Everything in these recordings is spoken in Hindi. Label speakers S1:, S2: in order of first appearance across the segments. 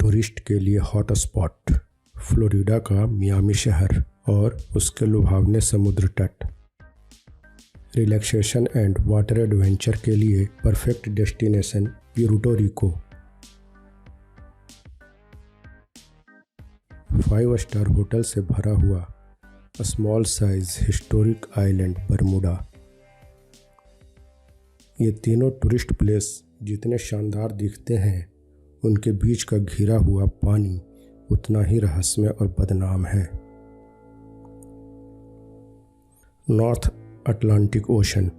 S1: टूरिस्ट के लिए हॉट स्पॉट, फ्लोरिडा का मियामी शहर और उसके लुभावने समुद्र तट। रिलैक्सेशन एंड वाटर एडवेंचर के लिए perfect destination Puerto Rico. 5 star hotel से भरा हुआ small size historic island Bermuda. ये तीनों टूरिस्ट प्लेस जितने शानदार दिखते हैं, उनके बीच का घिरा हुआ पानी उतना ही रहस्यमय और बदनाम है। नॉर्थ अटलांटिक ओशन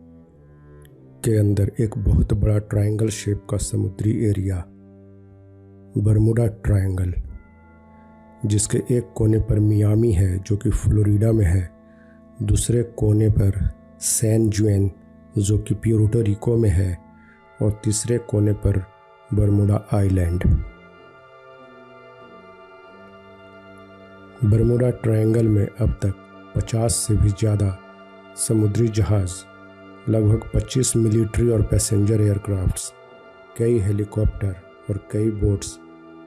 S1: के अंदर एक बहुत बड़ा ट्रायंगल शेप का समुद्री एरिया, बरमूडा ट्रायंगल, जिसके एक कोने पर मियामी है जो कि फ्लोरिडा में है, दूसरे कोने पर सैन जुएन जो कि प्यूर्टो रिको में है और तीसरे कोने पर बरमूडा आइलैंड। बरमूडा ट्रायंगल में अब तक 50 से भी ज़्यादा समुद्री जहाज़, लगभग 25 मिलिट्री और पैसेंजर एयरक्राफ्ट्स, कई हेलीकॉप्टर और कई बोट्स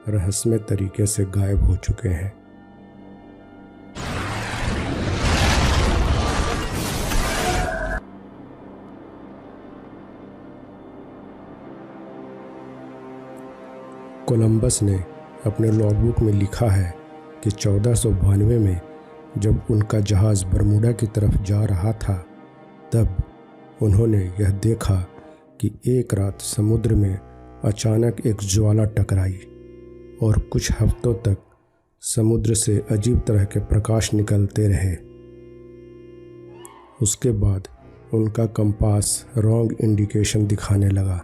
S1: रहस्यमय तरीके से गायब हो चुके हैं। कोलंबस ने अपने लॉगबुक में लिखा है कि 1492 में जब उनका जहाज़ बरमूडा की तरफ जा रहा था, तब उन्होंने यह देखा कि एक रात समुद्र में अचानक एक ज्वाला टकराई और कुछ हफ्तों तक समुद्र से अजीब तरह के प्रकाश निकलते रहे। उसके बाद उनका कंपास रॉन्ग इंडिकेशन दिखाने लगा।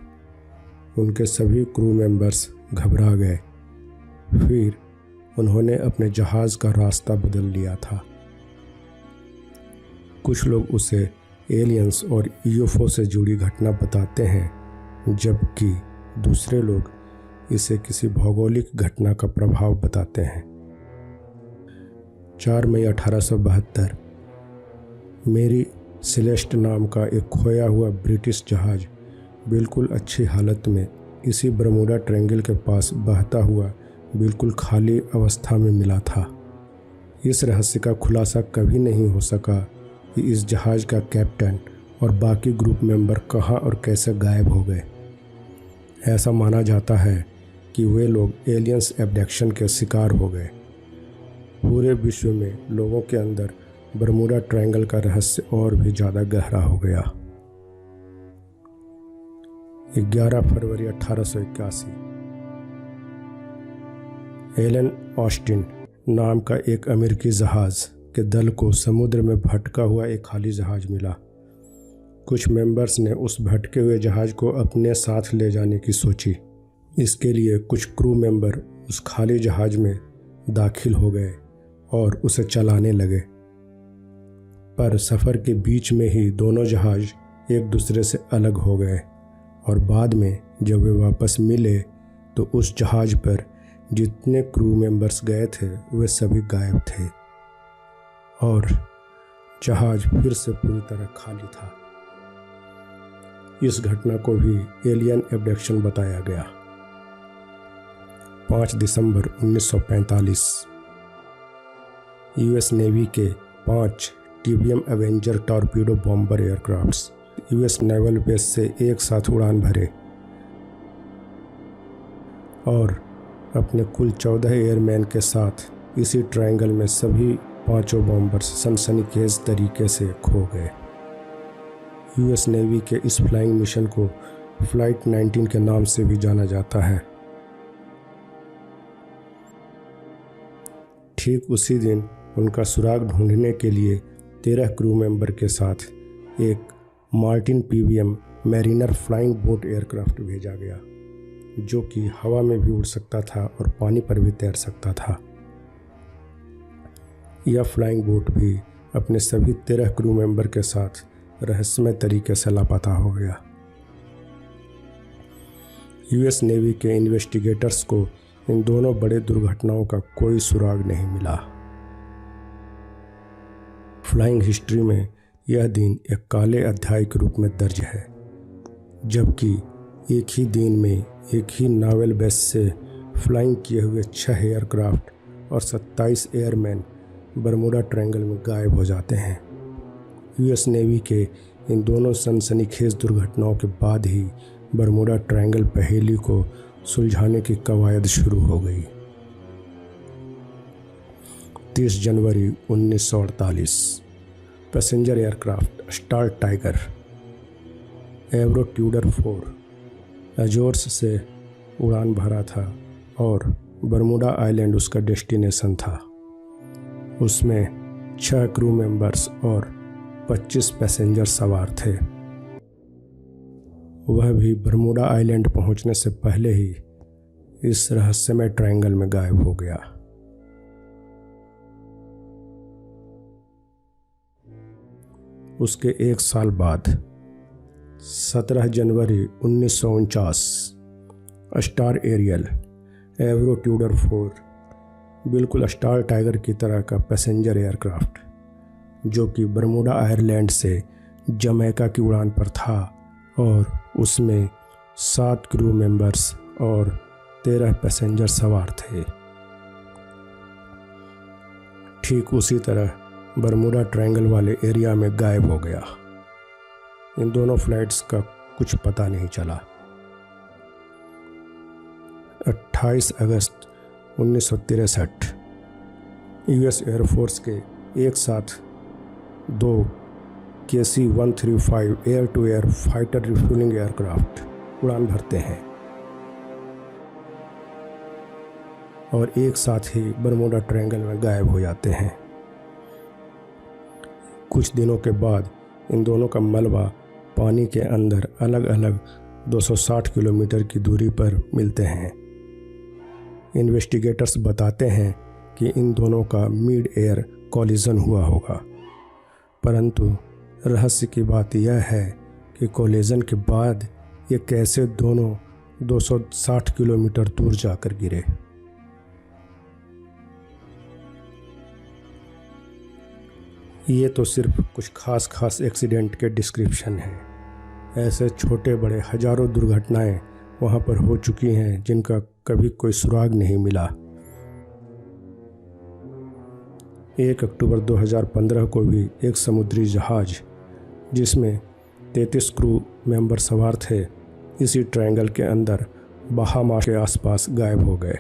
S1: उनके सभी क्रू मेंबर्स घबरा गए। फिर उन्होंने अपने जहाज़ का रास्ता बदल लिया था। कुछ लोग उसे एलियंस और यूएफओ से जुड़ी घटना बताते हैं, जबकि दूसरे लोग इसे किसी भौगोलिक घटना का प्रभाव बताते हैं। 4 मई 1872 मेरी सेलेस्ट नाम का एक खोया हुआ ब्रिटिश जहाज़ बिल्कुल अच्छी हालत में इसी बरमूडा ट्रायंगल के पास बहता हुआ बिल्कुल खाली अवस्था में मिला था। इस रहस्य का खुलासा कभी नहीं हो सका कि इस जहाज़ का कैप्टन और बाकी ग्रुप मेंबर कहाँ और कैसे गायब हो गए। ऐसा माना जाता है कि वे लोग एलियंस एब्डक्शन के शिकार हो गए। पूरे विश्व में लोगों के अंदर बरमूडा ट्रायंगल का रहस्य और भी ज़्यादा गहरा हो गया। 11 फरवरी 1881 एलन ऑस्टिन नाम का एक अमेरिकी जहाज़ के दल को समुद्र में भटका हुआ एक खाली जहाज़ मिला। कुछ मेंबर्स ने उस भटके हुए जहाज़ को अपने साथ ले जाने की सोची। इसके लिए कुछ क्रू मेंबर उस खाली जहाज़ में दाखिल हो गए और उसे चलाने लगे। पर सफ़र के बीच में ही दोनों जहाज़ एक दूसरे से अलग हो गए और बाद में जब वे वापस मिले तो उस जहाज़ पर जितने क्रू मेंबर्स गए थे वे सभी गायब थे और जहाज़ फिर से पूरी तरह खाली था। इस घटना को भी एलियन एब्डक्शन बताया गया। 5 दिसंबर 1945 यूएस नेवी के 5 TBM Avenger torpedo bomber aircrafts US naval base से एक साथ उड़ान भरे और अपने कुल 14 एयरमैन के साथ इसी ट्रायंगल में सभी 5 बॉम्बर्स सनसनीखेज तरीके से खो गए। यूएस नेवी के इस फ्लाइंग मिशन को फ्लाइट 19 के नाम से भी जाना जाता है। ठीक उसी दिन उनका सुराग ढूंढने के लिए 13 क्रू मेंबर के साथ एक Martin PVM mariner flying boat aircraft भेजा गया, जो कि हवा में भी उड़ सकता था और पानी पर भी तैर सकता था। यह फ्लाइंग बोट भी अपने सभी 13 क्रू मेंबर के साथ रहस्यमय तरीके से लापता हो गया। यूएस नेवी के इन्वेस्टिगेटर्स को इन दोनों बड़े दुर्घटनाओं का कोई सुराग नहीं मिला। फ्लाइंग हिस्ट्री में यह दिन एक काले अध्याय के रूप में दर्ज है, जबकि एक ही दिन में एक ही नावल बेस से फ्लाइंग किए हुए 6 एयरक्राफ्ट और 27 एयरमैन बरमूडा ट्रायंगल में गायब हो जाते हैं। यूएस नेवी के इन दोनों सनसनीखेज दुर्घटनाओं के बाद ही बरमूडा ट्रायंगल पहेली को सुलझाने की कवायद शुरू हो गई। 30 जनवरी 1948 passenger aircraft star tiger एवरो Tudor 4 Azores से उड़ान भरा था और बरमूडा आइलैंड उसका डेस्टिनेशन था। उसमें 6 क्रू मेंबर्स और 25 पैसेंजर सवार थे। वह भी बरमूडा आइलैंड पहुंचने से पहले ही इस रहस्यमय ट्रायंगल में गायब हो गया। उसके 1 साल बाद 17 जनवरी 1949 स्टार एरियल एवरो ट्यूडर 4 बिल्कुल स्टार टाइगर की तरह का पैसेंजर एयरक्राफ्ट जो कि बरमूडा आइलैंड से जमैका की उड़ान पर था और उसमें 7 क्रू मेंबर्स और 13 पैसेंजर सवार थे। ठीक उसी तरह बरमूडा ट्रायंगल वाले एरिया में गायब हो गया। इन दोनों फ्लाइट्स का कुछ पता नहीं चला। 28 अगस्त 1963 यूएस एयरफोर्स के एक साथ 2 KC-135 air to air fighter refuelling aircraft उड़ान भरते हैं और एक साथ ही बरमूडा ट्रायंगल में गायब हो जाते हैं। कुछ दिनों के बाद इन दोनों का मलबा पानी के अंदर अलग अलग 260 किलोमीटर की दूरी पर मिलते हैं। इन्वेस्टिगेटर्स बताते हैं कि इन दोनों का मिड एयर कॉलिजन हुआ होगा, परंतु रहस्य की बात यह है कि कॉलिजन के बाद ये कैसे दोनों 260 किलोमीटर दूर जाकर गिरे। ये तो सिर्फ कुछ खास एक्सीडेंट के डिस्क्रिप्शन हैं। ऐसे छोटे बड़े हजारों दुर्घटनाएं वहाँ पर हो चुकी हैं जिनका कभी कोई सुराग नहीं मिला। 1 अक्टूबर 2015 को भी एक समुद्री जहाज जिसमें 33 क्रू मेंबर सवार थे इसी ट्रायंगल के अंदर बहामा के आसपास गायब हो गए।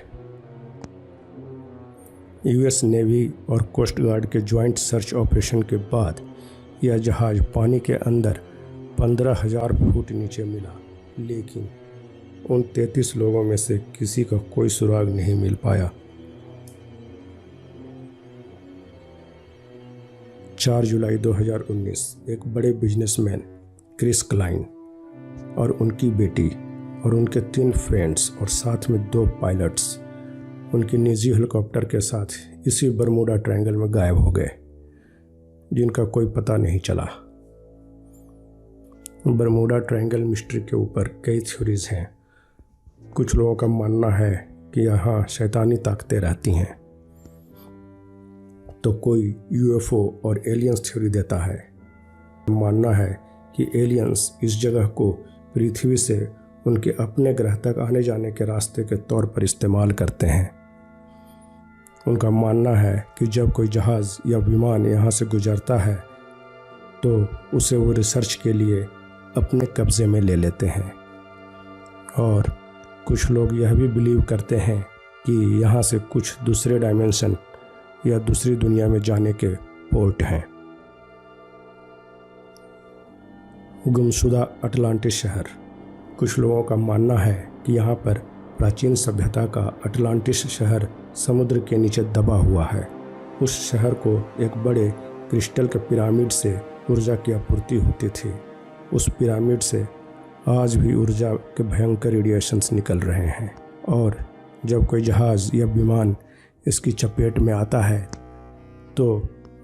S1: यूएस नेवी और कोस्ट गार्ड के ज्वाइंट सर्च ऑपरेशन के बाद यह जहाज पानी के अंदर 15,000 फुट नीचे मिला, लेकिन उन 33 लोगों में से किसी का कोई सुराग नहीं मिल पाया। 4 जुलाई 2019 एक बड़े बिजनेसमैन क्रिस क्लाइन और उनकी बेटी और उनके 3 फ्रेंड्स और साथ में 2 पायलट्स उनकी निजी हेलीकॉप्टर के साथ इसी बरमूडा ट्रायंगल में गायब हो गए, जिनका कोई पता नहीं चला। बरमूडा ट्रायंगल मिस्ट्री के ऊपर कई थ्योरीज हैं। कुछ लोगों का मानना है कि यहाँ शैतानी ताकतें रहती हैं, तो कोई यूएफओ और एलियंस थ्योरी देता है। मानना है कि एलियंस इस जगह को पृथ्वी से उनके अपने ग्रह तक आने जाने के रास्ते के तौर पर इस्तेमाल करते हैं। उनका मानना है कि जब कोई जहाज़ या विमान यहाँ से गुजरता है तो उसे वो रिसर्च के लिए अपने कब्ज़े में ले लेते हैं। और कुछ लोग यह भी बिलीव करते हैं कि यहाँ से कुछ दूसरे डायमेंशन या दूसरी दुनिया में जाने के पोर्ट हैं। गुमशुदा अटलांटिस शहर। कुछ लोगों का मानना है कि यहाँ पर प्राचीन सभ्यता का अटलांटिस शहर समुद्र के नीचे दबा हुआ है। उस शहर को एक बड़े क्रिस्टल के पिरामिड से ऊर्जा की आपूर्ति होती थी। उस पिरामिड से आज भी ऊर्जा के भयंकर रेडिएशंस निकल रहे हैं, और जब कोई जहाज़ या विमान इसकी चपेट में आता है तो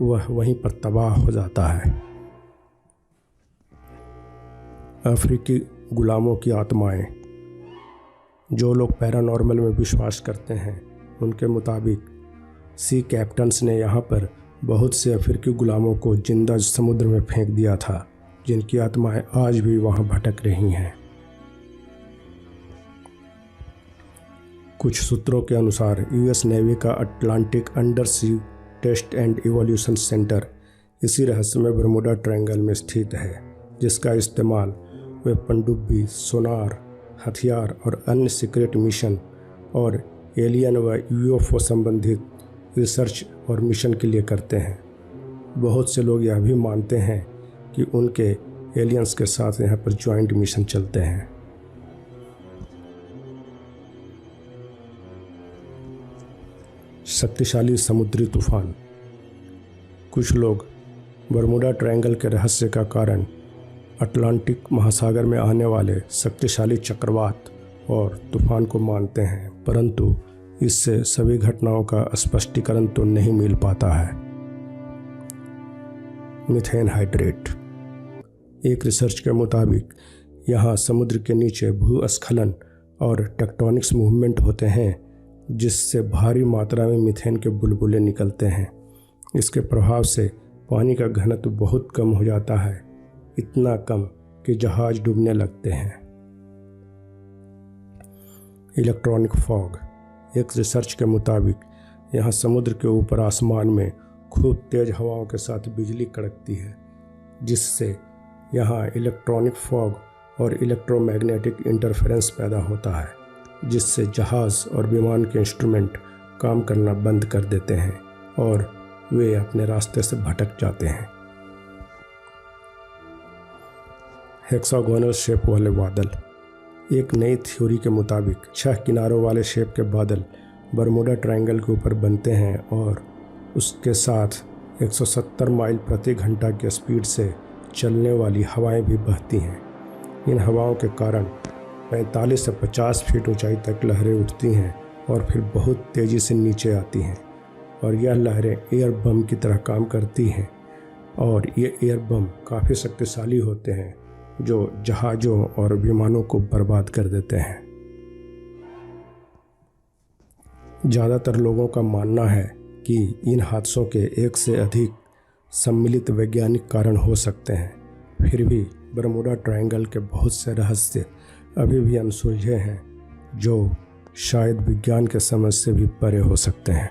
S1: वह वहीं पर तबाह हो जाता है। अफ्रीकी गुलामों की आत्माएं। जो लोग पैरानॉर्मल में विश्वास करते हैं उनके मुताबिक सी कैप्टन्स ने यहाँ पर बहुत से अफ्रीकी गुलामों को जिंदा समुद्र में फेंक दिया था, जिनकी आत्माएं आज भी वहाँ भटक रही हैं। कुछ सूत्रों के अनुसार यूएस नेवी का Atlantic undersea test and evolution centre इसी रहस्यमय बरमूडा ट्रायंगल में स्थित है, जिसका इस्तेमाल वे पनडुब्बी, सोनार, हथियार और अन्य सीक्रेट मिशन और एलियन व यूएफओ संबंधित रिसर्च और मिशन के लिए करते हैं। बहुत से लोग यह भी मानते हैं कि उनके एलियंस के साथ यहाँ पर ज्वाइंट मिशन चलते हैं। शक्तिशाली समुद्री तूफान। कुछ लोग बरमूडा ट्रायंगल के रहस्य का कारण अटलांटिक महासागर में आने वाले शक्तिशाली चक्रवात और तूफान को मानते हैं, परंतु इससे सभी घटनाओं का स्पष्टीकरण तो नहीं मिल पाता है। Methane hydrate. एक रिसर्च के मुताबिक यहाँ समुद्र के नीचे भूस्खलन और टेक्टोनिक्स मूवमेंट होते हैं, जिससे भारी मात्रा में मीथेन के बुलबुले निकलते हैं। इसके प्रभाव से पानी का घनत्व बहुत कम हो जाता है, इतना कम कि जहाज डूबने लगते हैं। Electronic fog. एक रिसर्च के मुताबिक यहाँ समुद्र के ऊपर आसमान में खूब तेज हवाओं के साथ बिजली कड़कती है, जिससे यहाँ इलेक्ट्रॉनिक फॉग और इलेक्ट्रोमैग्नेटिक इंटरफेरेंस पैदा होता है, जिससे जहाज़ और विमान के इंस्ट्रूमेंट काम करना बंद कर देते हैं और वे अपने रास्ते से भटक जाते हैं। हेक्सागोनल शेप वाले बादल। एक नई थ्योरी के मुताबिक 6 किनारों वाले शेप के बादल बरमूडा ट्रायंगल के ऊपर बनते हैं और उसके साथ 170 माइल प्रति घंटा की स्पीड से चलने वाली हवाएं भी बहती हैं। इन हवाओं के कारण 45 से 50 फीट ऊंचाई तक लहरें उठती हैं और फिर बहुत तेज़ी से नीचे आती हैं, और यह लहरें एयर बम की तरह काम करती हैं, और ये एयर बम काफ़ी शक्तिशाली होते हैं जो जहाज़ों और विमानों को बर्बाद कर देते हैं। ज़्यादातर लोगों का मानना है कि इन हादसों के एक से अधिक सम्मिलित वैज्ञानिक कारण हो सकते हैं। फिर भी बरमूडा ट्रायंगल के बहुत से रहस्य अभी भी अनसुलझे हैं, जो शायद विज्ञान के समझ से भी परे हो सकते हैं।